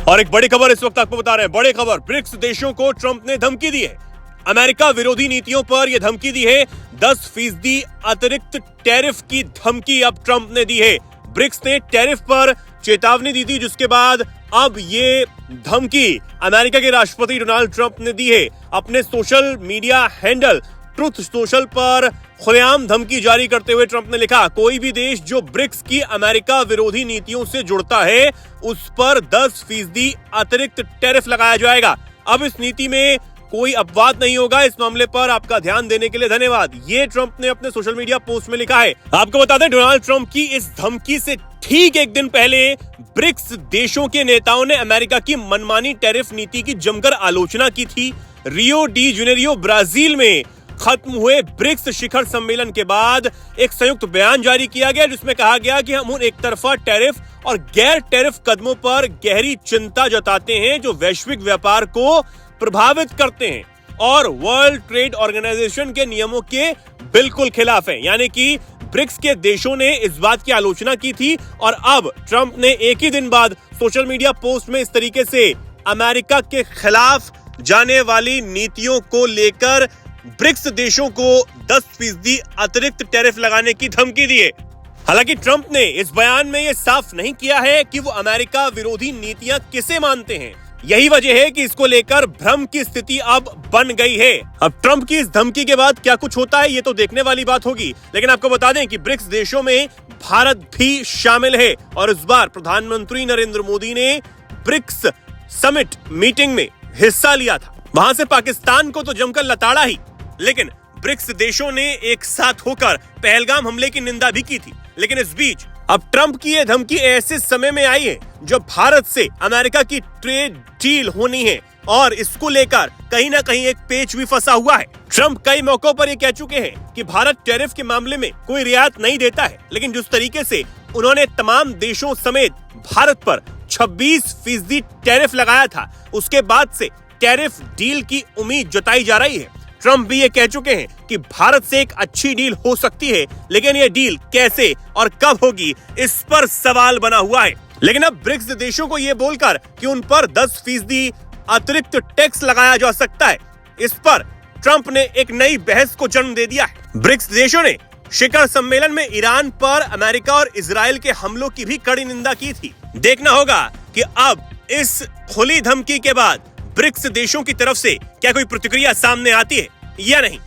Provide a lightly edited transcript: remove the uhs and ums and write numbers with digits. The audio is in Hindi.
और एक बड़ी खबर इस वक्त आपको बता रहे हैं, बड़ी खबर, ब्रिक्स देशों को ट्रंप ने धमकी दी है। अमेरिका विरोधी नीतियों पर यह धमकी दी है। 10% अतिरिक्त टैरिफ की धमकी अब ट्रंप ने दी है। ब्रिक्स ने टैरिफ पर चेतावनी दी थी, जिसके बाद अब ये धमकी अमेरिका के राष्ट्रपति डोनाल्ड ट्रंप ने दी है। अपने social media handle truth social पर खुलेआम धमकी जारी करते हुए ट्रंप ने लिखा, कोई भी देश जो ब्रिक्स की अमेरिका विरोधी नीतियों से जुड़ता है उस पर 10% अतिरिक्त टैरिफ लगाया जाएगा। अब इस नीति में कोई अपवाद नहीं होगा। इस मामले पर आपका ध्यान देने के लिए धन्यवाद, ये ट्रंप ने अपने सोशल मीडिया पोस्ट में लिखा है। आपको बता दें, डोनाल्ड ट्रंप की इस धमकी से ठीक एक दिन पहले ब्रिक्स देशों के नेताओं ने अमेरिका की मनमानी टैरिफ नीति की जमकर आलोचना की थी। रियो डी जेनेरियो ब्राजील में खत्म हुए ब्रिक्स शिखर सम्मेलन के बाद एक संयुक्त बयान जारी किया गया, जिसमें कहा गया कि हम उन एक तरफा टैरिफ और गैर टैरिफ कदमों पर गहरी चिंता जताते हैं जो वैश्विक व्यापार को प्रभावित करते हैं और वर्ल्ड ट्रेड ऑर्गेनाइजेशन के नियमों के बिल्कुल खिलाफ हैं। यानी कि ब्रिक्स के देशों ने इस बात की आलोचना की थी और अब ट्रंप ने एक ही दिन बाद सोशल मीडिया पोस्ट में इस तरीके से अमेरिका के खिलाफ जाने वाली नीतियों को लेकर ब्रिक्स देशों को 10% अतिरिक्त टैरिफ लगाने की धमकी दी है। हालांकि ट्रंप ने इस बयान में यह साफ नहीं किया है कि वो अमेरिका विरोधी नीतियां किसे मानते हैं। यही वजह है कि इसको लेकर भ्रम की स्थिति अब बन गई है। अब ट्रंप की इस धमकी के बाद क्या कुछ होता है ये तो देखने वाली बात होगी, लेकिन आपको बता दें कि ब्रिक्स देशों में भारत भी शामिल है और इस बार प्रधानमंत्री नरेंद्र मोदी ने ब्रिक्स समिट मीटिंग में हिस्सा लिया था। वहां से पाकिस्तान को तो जमकर लताड़ा ही, लेकिन ब्रिक्स देशों ने एक साथ होकर पहलगाम हमले की निंदा भी की थी। लेकिन इस बीच अब ट्रंप की यह धमकी ऐसे समय में आई है जब भारत से अमेरिका की ट्रेड डील होनी है और इसको लेकर कहीं ना कहीं एक पेच भी फंसा हुआ है। ट्रंप कई मौकों पर ये कह चुके हैं कि भारत टैरिफ के मामले में कोई रियायत नहीं देता है, लेकिन जिस तरीके से उन्होंने तमाम देशों समेत भारत पर 26% टैरिफ लगाया था, उसके बाद से टैरिफ डील की उम्मीद जताई जा रही है। ट्रंप भी ये कह चुके हैं कि भारत से एक अच्छी डील हो सकती है, लेकिन ये डील कैसे और कब होगी इस पर सवाल बना हुआ है। लेकिन अब ब्रिक्स देशों को ये बोलकर कि उन पर 10% अतिरिक्त टैक्स लगाया जा सकता है, इस पर ट्रंप ने एक नई बहस को जन्म दे दिया है। ब्रिक्स देशों ने शिखर सम्मेलन में ईरान पर अमेरिका और इजराइल के हमलों की भी कड़ी निंदा की थी। देखना होगा कि अब इस खुली धमकी के बाद ब्रिक्स देशों की तरफ से क्या कोई प्रतिक्रिया सामने आती है या नहीं।